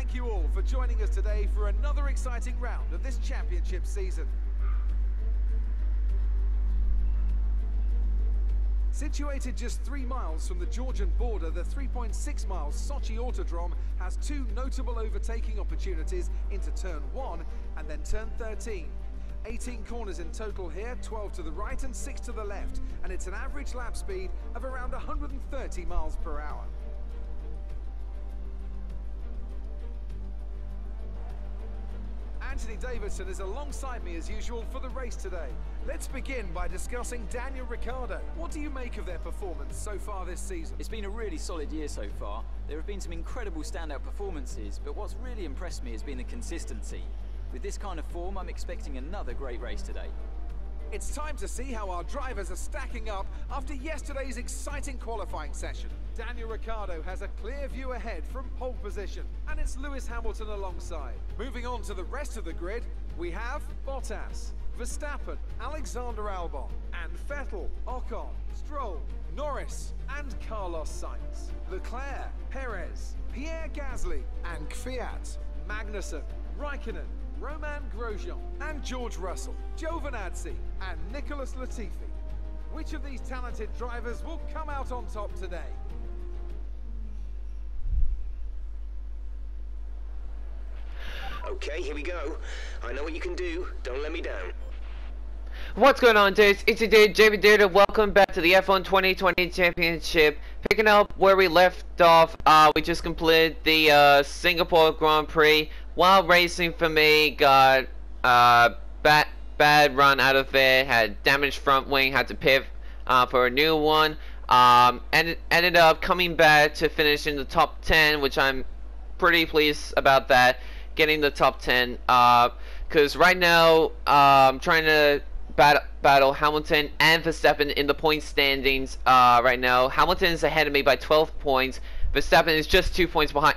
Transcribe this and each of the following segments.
thank you all for joining us today for another exciting round of this championship season. Situated just 3 miles from the Georgian border, the 3.6 miles Sochi Autodrome has 2 notable overtaking opportunities into turn 1 and then turn 13. 18 corners in total here, 12 to the right and 6 to the left, and it's an average lap speed of around 130 miles per hour. Anthony Davidson is alongside me as usual for the race today. Let's begin by discussing Daniel Ricciardo. What do you make of their performance so far this season? It's been a really solid year so far. There have been some incredible standout performances, but what's really impressed me has been the consistency. With this kind of form, I'm expecting another great race today. It's time to see how our drivers are stacking up after yesterday's exciting qualifying session. Daniel Ricciardo has a clear view ahead from pole position, and it's Lewis Hamilton alongside. Moving on to the rest of the grid, we have Bottas, Verstappen, Alexander Albon, and Vettel, Ocon, Stroll, Norris, and Carlos Sainz. Leclerc, Perez, Pierre Gasly, and Kvyat, Magnussen, Raikkonen, Romain Grosjean, and George Russell, Giovinazzi, and Nicholas Latifi. Which of these talented drivers will come out on top today? Okay, here we go. I know what you can do. Don't let me down. What's going on, dudes? It's your dude, JB Dude, and welcome back to the F1 2020 Championship. Picking up where we left off, we just completed the Singapore Grand Prix. Wild racing for me, got bad run out of it, had damaged front wing, had to pivot for a new one, and ended up coming back to finish in the top 10, which I'm pretty pleased about that, getting the top 10, because right now I'm trying to battle Hamilton and Verstappen in the point standings. Right now Hamilton is ahead of me by 12 points, Verstappen is just 2 points behind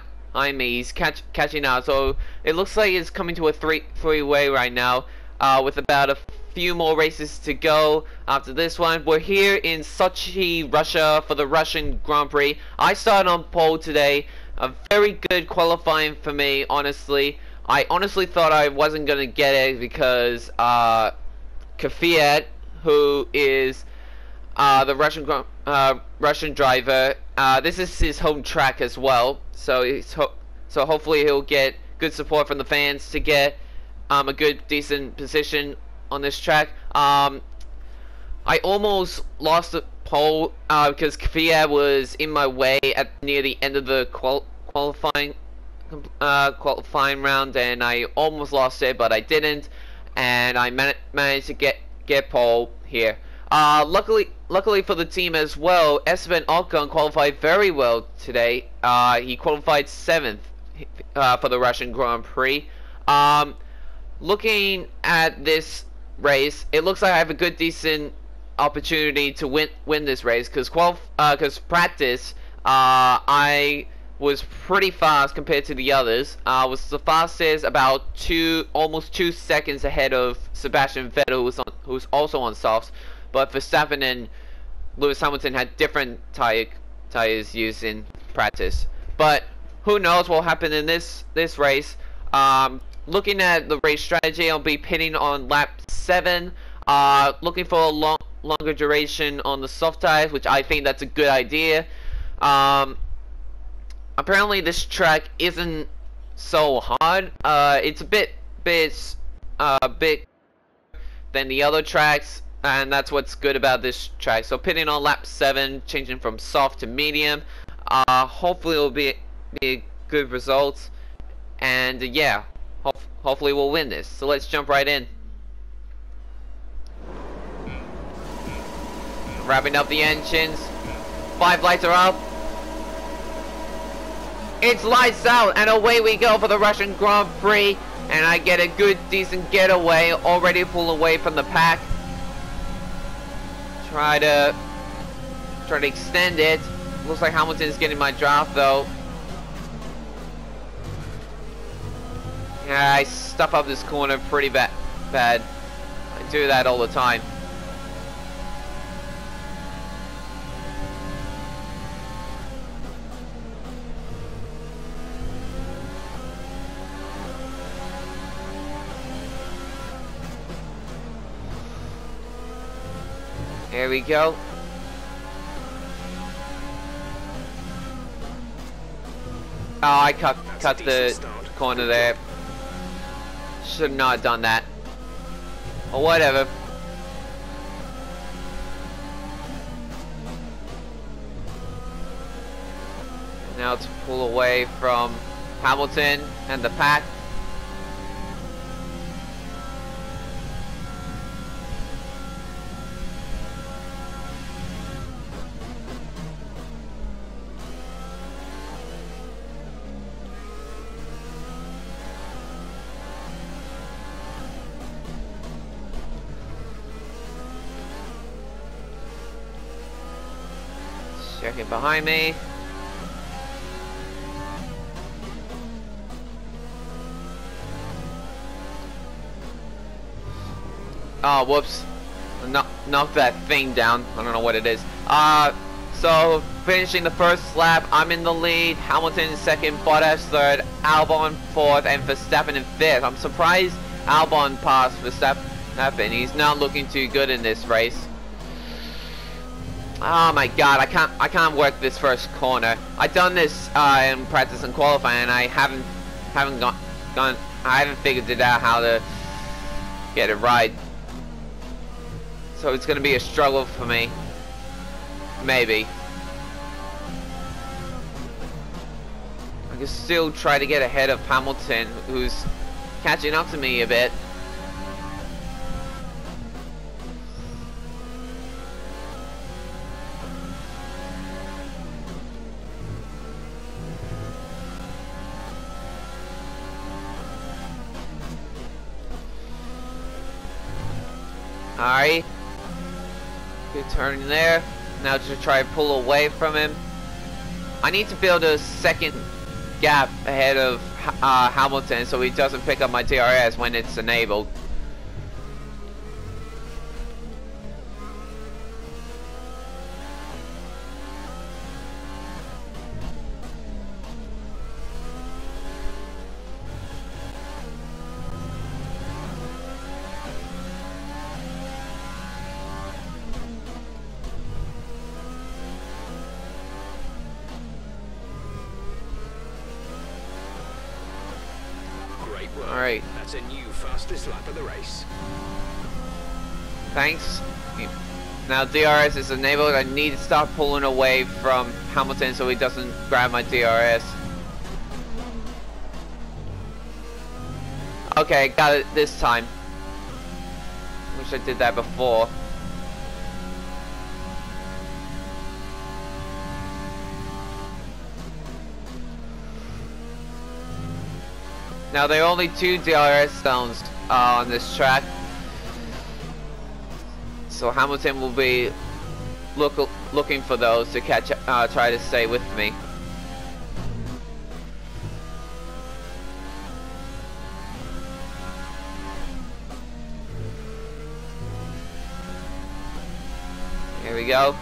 me. He's catching up, so it looks like it's coming to a three-way right now, with about a few more races to go after this one. We're here in Sochi, Russia for the Russian Grand Prix. I started on pole today. A very good qualifying for me, honestly. I honestly thought I wasn't going to get it because Kvyat, who is the Russian driver, this is his home track as well, so so hopefully he'll get good support from the fans to get a good, decent position on this track. I almost lost the pole because Kvyat was in my way near the end of the qualifying round, and I almost lost it, but I didn't, and I managed to get pole here. Luckily for the team as well, Esteban Ocon qualified very well today. He qualified 7th for the Russian Grand Prix. Looking at this race, it looks like I have a good, decent opportunity to win this race, because practice, I was pretty fast compared to the others. Was the fastest, about almost 2 seconds ahead of Sebastian Vettel, who's also on softs. But Verstappen and Lewis Hamilton had different tires used in practice. But who knows what will happen in this race. Looking at the race strategy, I'll be pitting on lap 7. Looking for a longer duration on the soft tires, which I think that's a good idea. Apparently this track isn't so hard. It's a bit than the other tracks, and that's what's good about this track. So pitting on lap 7, changing from soft to medium. Hopefully it will be a good result, and yeah, hopefully we'll win this. So let's jump right in. Wrapping up the engines. 5 lights are up. It's lights out, and away we go for the Russian Grand Prix. And I get a good, decent getaway, already pull away from the pack. Try to extend it. Looks like Hamilton's getting my draft though. Yeah, I stuff up this corner pretty bad. I do that all the time. Here we go. Oh, I cut the corner there. Should not have done that. Or whatever. Now to pull away from Hamilton and the pack. Checking behind me. Oh, whoops. Knocked that thing down. I don't know what it is. So, finishing the first lap, I'm in the lead. Hamilton in second, Bottas third, Albon fourth, and Verstappen in fifth. I'm surprised Albon passed Verstappen. He's not looking too good in this race. Oh my god, I can't work this first corner. I've done this in practice and qualifying, and I haven't figured it out how to get it right. So it's gonna be a struggle for me. Maybe. I can still try to get ahead of Hamilton, who's catching up to me a bit. Alright. Good turn there. Now to try to pull away from him. I need to build a second gap ahead of Hamilton so he doesn't pick up my DRS when it's enabled. Alright. That's a new fastest lap of the race. Thanks. Now DRS is enabled. I need to start pulling away from Hamilton so he doesn't grab my DRS. Okay, got it this time. Wish I did that before. Now there are only 2 DRS zones on this track, so Hamilton will be looking for those to catch, try to stay with me. Here we go.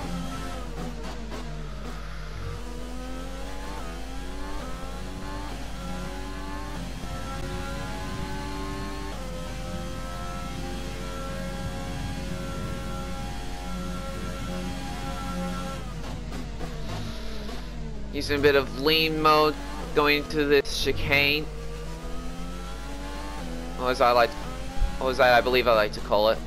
Using a bit of lean mode, going to this chicane. Or as I believe I like to call it.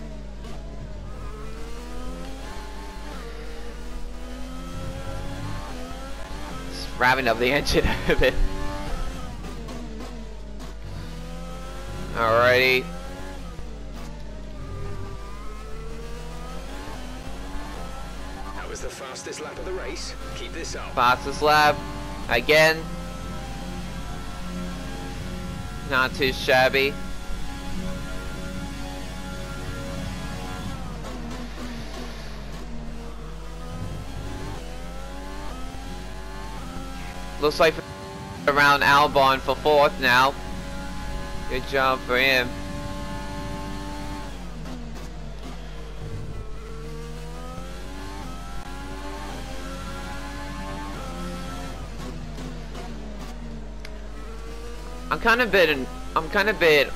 Just revving up the engine a bit. Alrighty. Was the fastest lap of the race. Keep this up. Fastest lap again. Not too shabby. Looks like around Albon for 4th now. Good job for him. I'm kind of a bit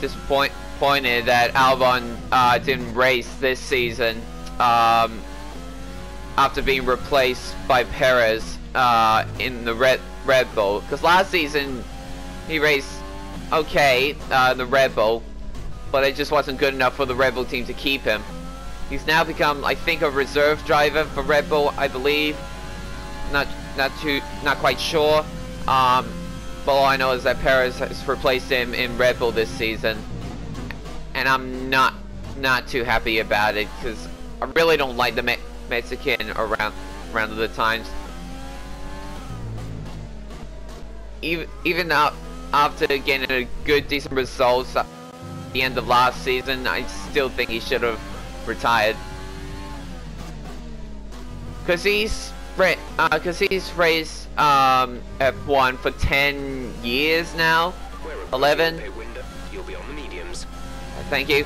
disappointed that Albon didn't race this season. after being replaced by Perez in the Red Bull. Because last season he raced okay in the Red Bull, but it just wasn't good enough for the Red Bull team to keep him. He's now become, I think, a reserve driver for Red Bull, I believe. Not quite sure. But all I know is that Perez has replaced him in Red Bull this season, and I'm not too happy about it because I really don't like the Mexican around the times. Even now, after getting a good, decent results at the end of last season, I still think he should have retired. Because he's raced F1 for 10 years now. 11. You'll be on the mediums. Thank you.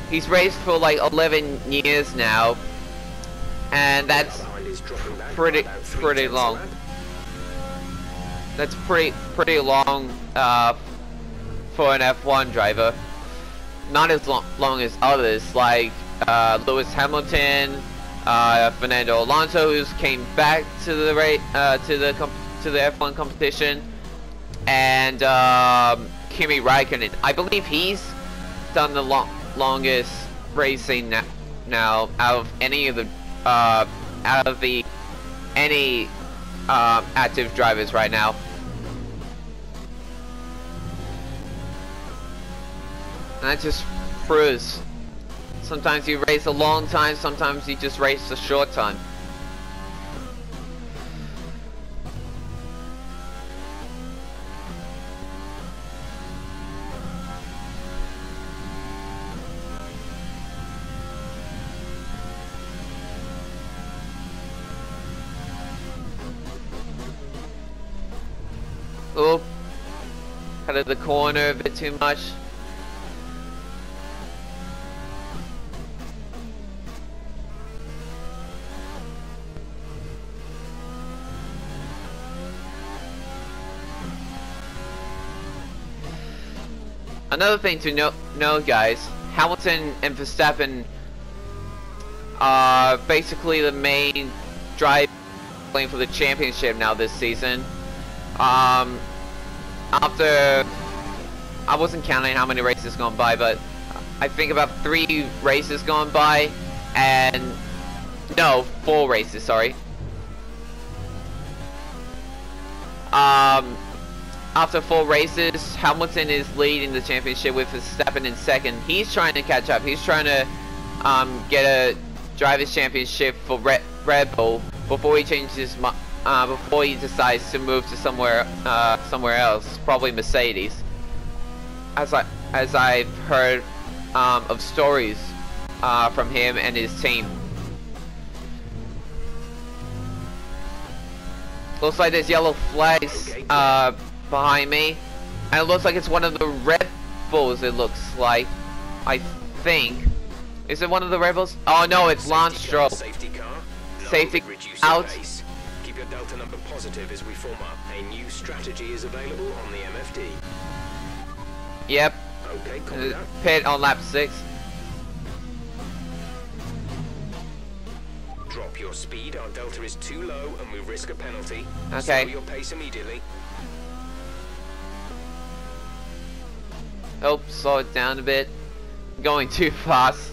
He's raced for like 11 years now, and that's pretty long. That's pretty long for an F1 driver. Not as long as others like Lewis Hamilton, Fernando Alonso, who's came back to the to the F1 competition, and Kimi Räikkönen. I believe he's done the longest racing now out of any of the active drivers right now. And that just proves sometimes you race a long time, sometimes you just race a short time. Oh, out of the corner a bit too much. Another thing to know, guys, Hamilton and Verstappen are basically the main drive playing for the championship now this season. After, I wasn't counting how many races gone by, but I think about 3 races gone by, and no, 4 races, sorry. After 4 races, Hamilton is leading the championship with Verstappen in second. He's trying to catch up. He's trying to get a drivers' championship for Red Bull before he changes before he decides to move to somewhere else, probably Mercedes. As I've heard of stories from him and his team. Looks like there's yellow flags behind me, and it looks like it's one of the Red Bulls. It looks like, I think. Is it one of the Red Bulls? Oh no, it's Lance Stroll. Safety car. No, safety out. out. Keep your delta number positive as we form up. A new strategy is available on the MFD. Yep. Okay, copy that. Pit on lap 6. Drop your speed. Our delta is too low, and we risk a penalty. Okay. Slow your pace immediately. Oh, slow it down a bit. Going too fast.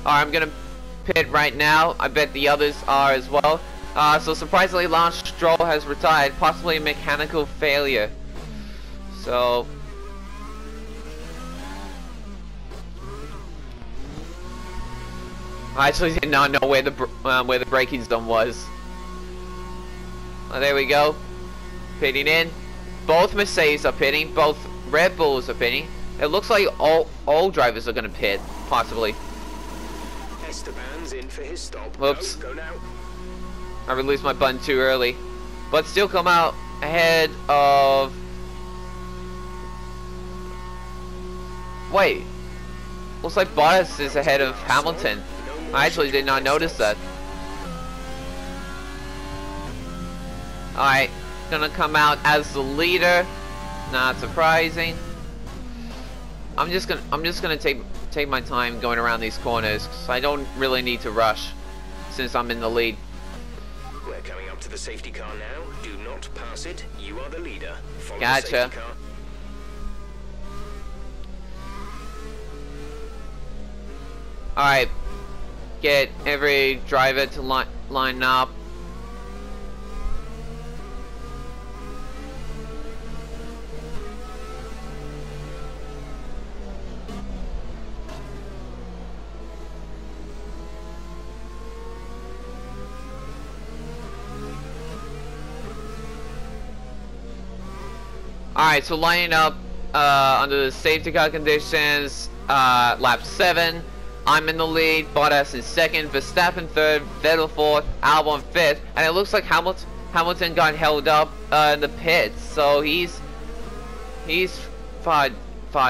Alright, I'm gonna pit right now. I bet the others are as well. So surprisingly, Lance Stroll has retired, possibly a mechanical failure. So I actually did not know where the braking zone was. Oh, there we go. Pitting in. Both Mercedes are pitting. Both Red Bulls are pitting. It looks like all drivers are gonna pit, possibly. Esteban's in for his stop. Whoops. Go now. I released my button too early, but still come out ahead of. Wait, looks like Bottas is ahead of Hamilton. I actually did not notice that. Alright, gonna come out as the leader. Not surprising. I'm just gonna take my time going around these corners, because I don't really need to rush since I'm in the lead. We're coming up to the safety car now. Do not pass it. You are the leader. Follow the Gotcha. safety car. Alright, get every driver to line up. Alright, so lining up under the safety car conditions, lap 7. I'm in the lead, Bottas in 2nd, Verstappen 3rd, Vettel 4th, Albon 5th, and it looks like Hamilton got held up in the pits, so he's far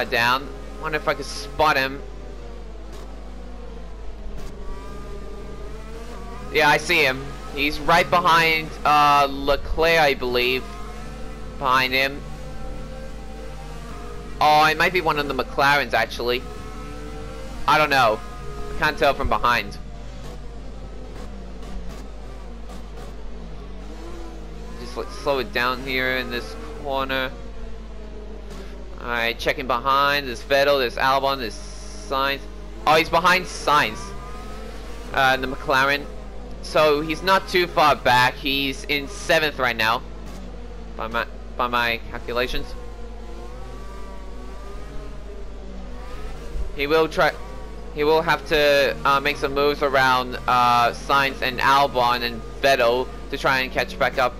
down. Wonder if I could spot him. Yeah, I see him. He's right behind Leclerc, I believe. Behind him. Oh, it might be one of the McLarens actually. I don't know. I can't tell from behind. Just let's slow it down here in this corner. Alright, checking behind. There's Vettel, there's Albon, there's Sainz. Oh, he's behind Sainz. The McLaren. So he's not too far back. He's in 7th right now. By my calculations. He will have to make some moves around Sainz and Albon and Vettel to try and catch back up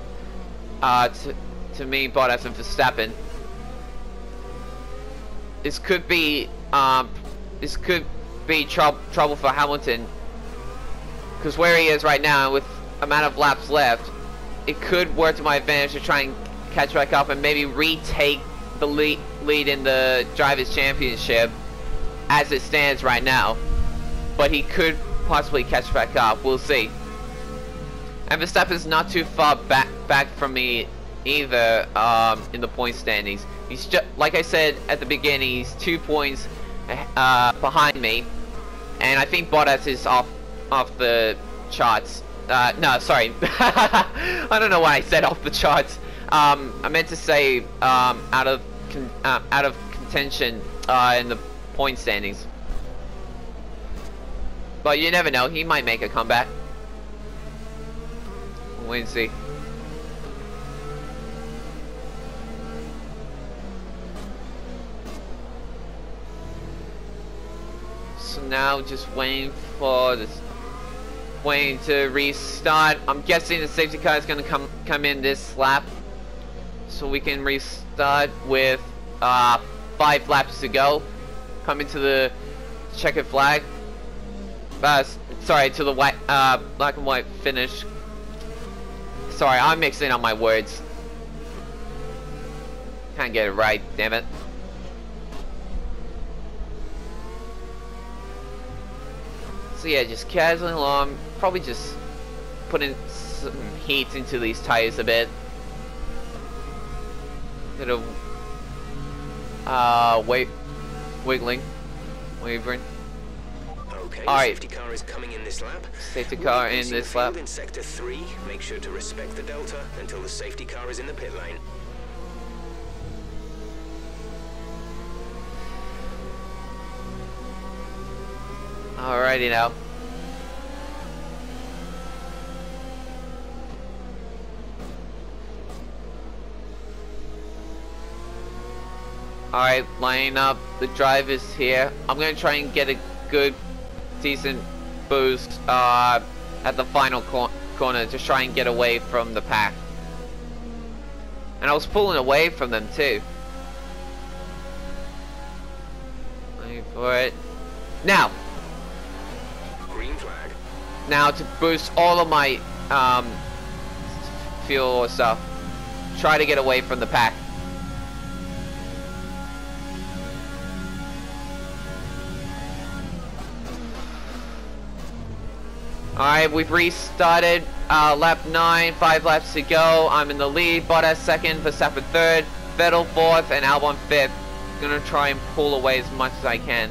to me, Bottas, and Verstappen. This could be trouble for Hamilton, because where he is right now, with amount of laps left, it could work to my advantage to try and catch back up and maybe retake the lead in the Drivers' Championship as it stands right now. But he could possibly catch back up. We'll see. And Verstappen's not too far back from me either in the point standings. He's just, like I said at the beginning, he's 2 points behind me, and I think Bottas is off the charts. No, sorry. I don't know why I said off the charts. I meant to say out of contention in the point standings. But you never know, he might make a comeback. We'll wait and see. So now just waiting for this, waiting to restart. I'm guessing the safety car is going to come in this lap, so we can restart with 5 laps to go. Coming to the checkered flag. Sorry, to the white, black and white finish. Sorry, I'm mixing up my words. Can't get it right, damn it. So yeah, just casually along, probably just putting some heat into these tires a bit. Bit of wavering. Okay, all right. Safety car is coming in this lap. Safety car in this lap. In sector 3, make sure to respect the delta until the safety car is in the pit lane. Alrighty now. Alright, lining up the drivers here. I'm gonna try and get a good, decent boost at the final corner to try and get away from the pack. And I was pulling away from them too. Wait for it. Now! Green flag. Now to boost all of my fuel stuff, try to get away from the pack. Alright, we've restarted lap 9, 5 laps to go. I'm in the lead, Bottas 2nd, Verstappen 3rd, Vettel 4th, and Albon 5th. Gonna try and pull away as much as I can.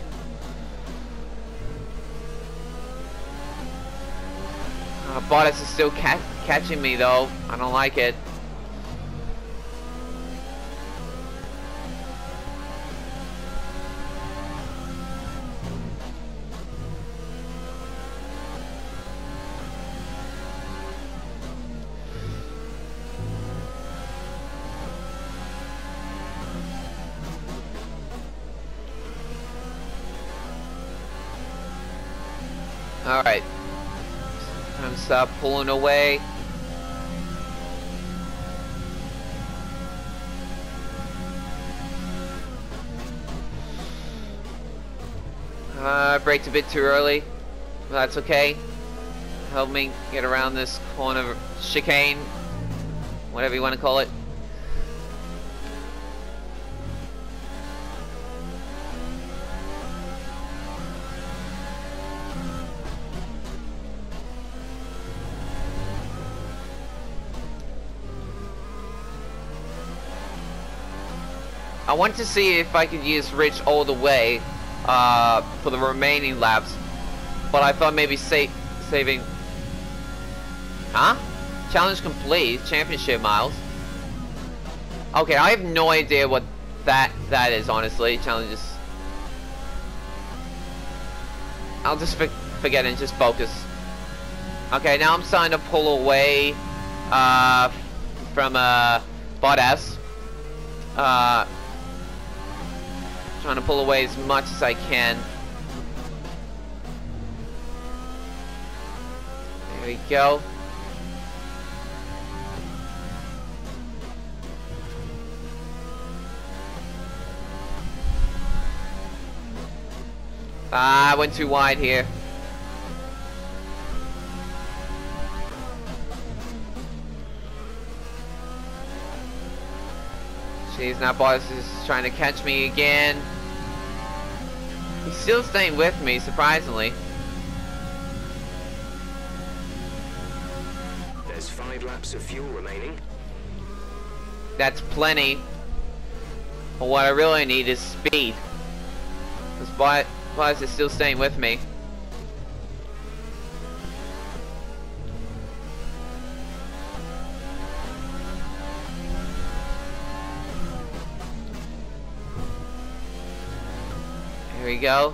Bottas is still catching me though. I don't like it. Alright. Time to stop pulling away. Braked a bit too early. But that's okay. Help me get around this corner chicane. Whatever you want to call it. I want to see if I could use Rich all the way for the remaining laps, but I thought maybe saving. Huh? Challenge complete. Championship miles. Okay, I have no idea what that is. Honestly, challenges. I'll just forget and just focus. Okay, now I'm starting to pull away from Bottas. Trying to pull away as much as I can. There we go. I went too wide here. Jeez, now Bottas is trying to catch me again. He's still staying with me, surprisingly. There's 5 laps of fuel remaining. That's plenty. But what I really need is speed. Because Bottas is still staying with me. Here we go.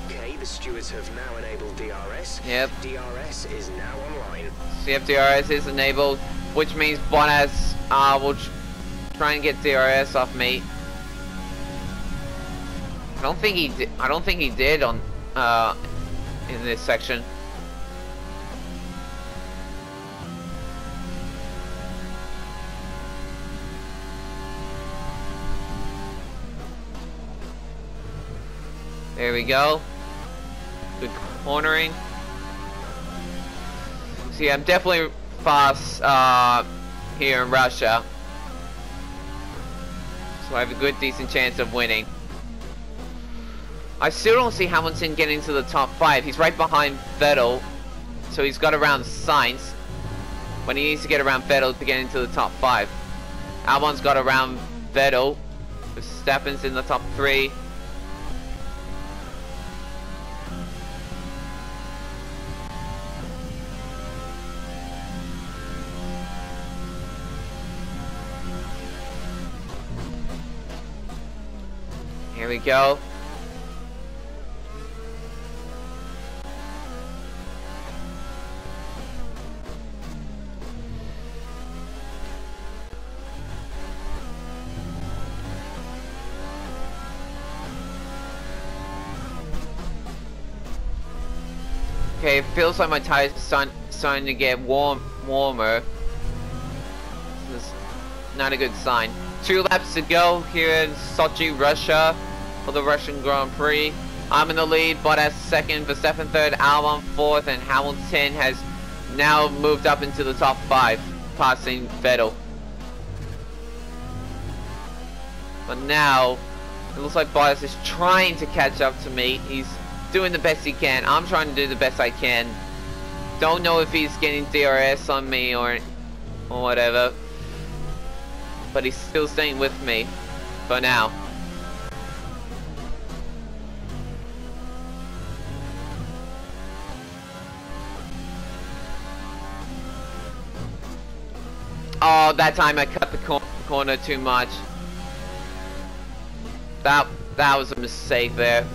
Okay, the stewards have now enabled DRS. Yep. DRS is now online. CF DRS is enabled, which means Bottas will try and get DRS off me. I don't think he did on in this section. There we go. Good cornering. See, I'm definitely fast here in Russia. So I have a good, decent chance of winning. I still don't see Hamilton getting to the top 5. He's right behind Vettel. So he's got around Sainz. But he needs to get around Vettel to get into the top 5. Albon's got around Vettel. Verstappen's in the top 3. Here we go. Okay, it feels like my tires are starting to get warmer. This is not a good sign. 2 laps to go here in Sochi, Russia, for the Russian Grand Prix. I'm in the lead, Bottas second, Verstappen third, Albon fourth, and Hamilton has now moved up into the top 5, passing Vettel. But now, it looks like Bottas is trying to catch up to me. He's doing the best he can. I'm trying to do the best I can. Don't know if he's getting DRS on me or whatever. But he's still staying with me for now. Oh, that time I cut the corner too much. That was a mistake there.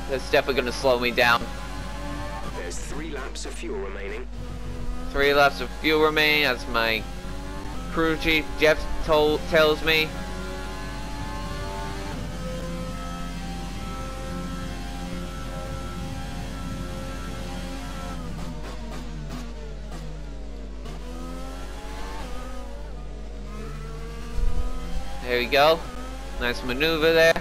That's definitely going to slow me down. There's 3 laps of fuel remaining. 3 laps of fuel remaining, as my crew chief Jeff tells me. There we go. Nice maneuver there.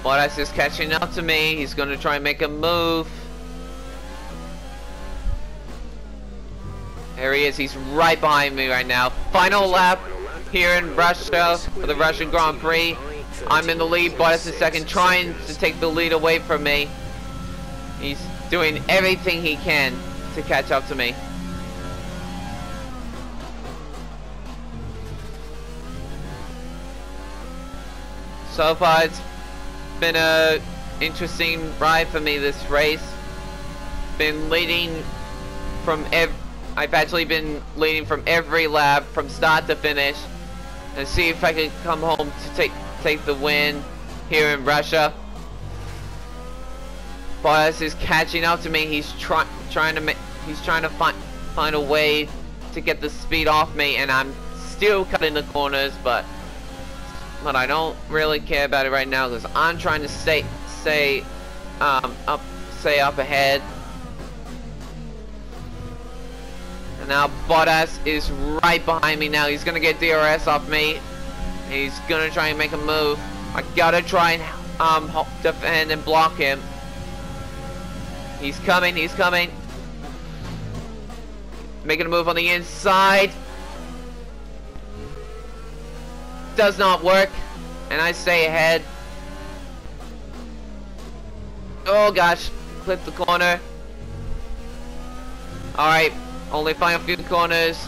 Bottas is catching up to me. He's going to try and make a move. There he is. He's right behind me right now. Final lap here in Russia for the Russian Grand Prix. I'm in the lead. Bottas is second, trying to take the lead away from me. He's doing everything he can to catch up to me. So far, it's been a interesting ride for me this race. Been leading from I've actually been leading from every lap, from start to finish, and see if I can come home to take the win here in Russia. Bottas is catching up to me. He's trying to find a way to get the speed off me, and I'm still cutting the corners, but I don't really care about it right now because I'm trying to stay up ahead. And now Bottas is right behind me now. He's gonna get DRS off me. He's gonna try and make a move. I gotta try and defend and block him. He's coming, he's coming. Making a move on the inside. Does not work. And I stay ahead. Oh gosh. Clip the corner. Alright. Only final few corners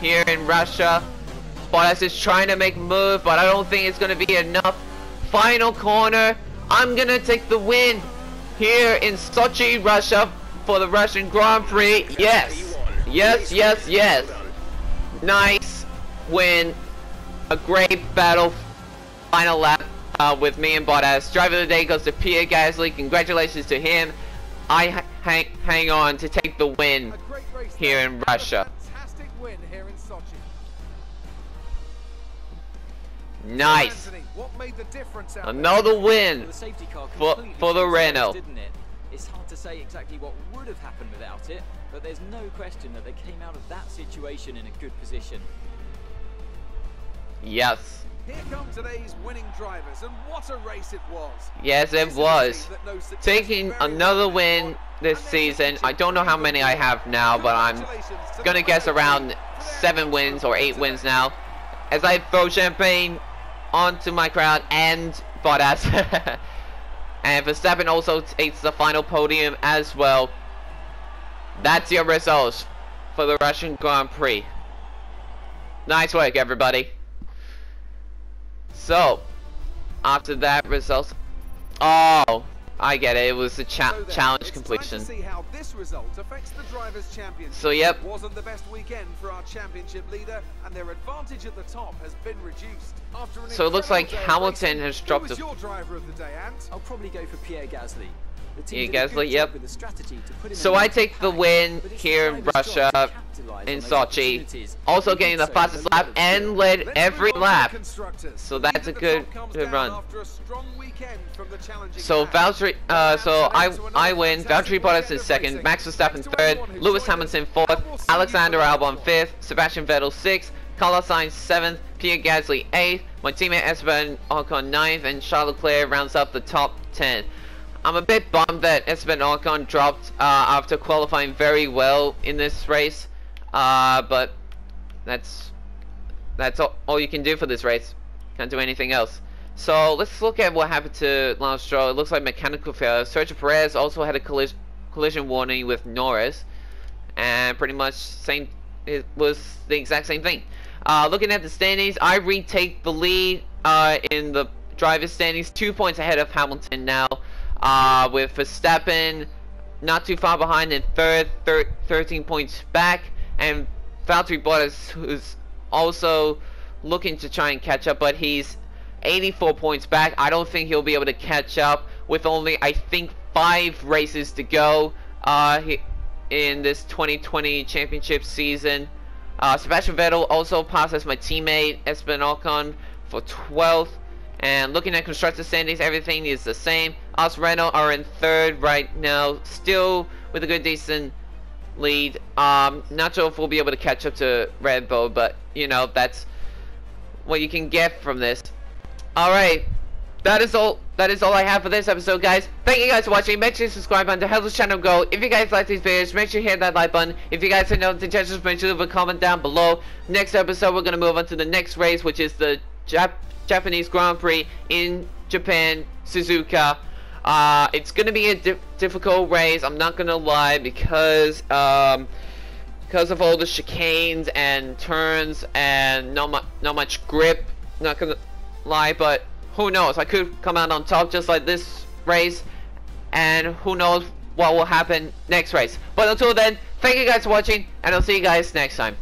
here in Russia. Bottas is trying to make a move, but I don't think it's going to be enough. Final corner. I'm going to take the win here in Sochi, Russia for the Russian Grand Prix. Yes. Yes, yes, yes. Nice win. A great battle. Final lap with me and Bottas. Driver of the day goes to Pierre Gasly. Congratulations to him. I hang on to take the win here in Russia. Fantastic win here in Sochi. Nice. Anthony, what made the difference out Another win The safety car for completely the changed Renault. things, didn't it? It's hard to say exactly what would have happened without it, but there's no question that they came out of that situation in a good position. Yes. Here come today's winning drivers, and what a race it was. Yes, it was. Taking another win this season. I don't know how many I have now, but I'm gonna guess around 7 wins or 8 wins now. As I throw champagne onto my crowd and Bottas. And Verstappen also takes the final podium as well. That's your results for the Russian Grand Prix. Nice work, everybody. So, after that results, oh, I get it. It was the challenge completion. See how this result affects the drivers' championship. So yep. It wasn't the best weekend for our championship leader, and their advantage at the top has been reduced. After an So it looks like incredible day of Hamilton racing, has dropped who was your driver of the day, Ant? I'll probably go for Pierre Gasly. The team Pierre did a good Gasly, yep. job with the strategy to put him So in I the take the pack, win but it's here the in driver's Russia, job to capitalise in on those Sochi. opportunities. Also He getting did the so fastest with a lot lap of and skill. led Let's every move on to lap. the constructors. So The that's lead a at the good top comes good down run. after a strong weekend from the challenging So pack. so I win. Valtteri Bottas is second, Max Verstappen third, Lewis Hamilton fourth, Alexander Albon fifth, Sebastian Vettel sixth, Carlos Sainz seventh, Pierre Gasly eighth, my teammate Esteban Ocon ninth, and Charles Leclerc rounds up the top 10. I'm a bit bummed that Esteban Ocon dropped after qualifying very well in this race, but that's all you can do for this race. Can't do anything else. So let's look at what happened to Lance Stroll. It looks like mechanical failure. Sergio Perez also had a collision warning with Norris, and pretty much it was the exact same thing. Looking at the standings, I retake the lead in the driver standings, 2 points ahead of Hamilton now, with Verstappen not too far behind in third, 13 points back, and Valtteri Bottas, who's also looking to try and catch up, but he's 84 points back. I don't think he'll be able to catch up with only, I think, 5 races to go in this 2020 championship season. Sebastian Vettel also passes my teammate Esteban Ocon for 12th. And looking at constructor standings, everything is the same. Us Renault are in 3rd right now, still with a good decent lead. Not sure if we'll be able to catch up to Red Bull, but you know, that's what you can get from this. Alright, that is all I have for this episode, guys. Thank you guys for watching. Make sure you subscribe button to help this channel grow. If you guys like these videos, make sure you hit that like button. If you guys have no suggestions, make sure to leave a comment down below. Next episode, we're going to move on to the next race, which is the Japanese Grand Prix in Japan, Suzuka. It's going to be a difficult race, I'm not going to lie, because of all the chicanes and turns and not much grip. Not going to lie, but who knows? I could come out on top just like this race, and who knows what will happen next race. But until then, thank you guys for watching, and I'll see you guys next time.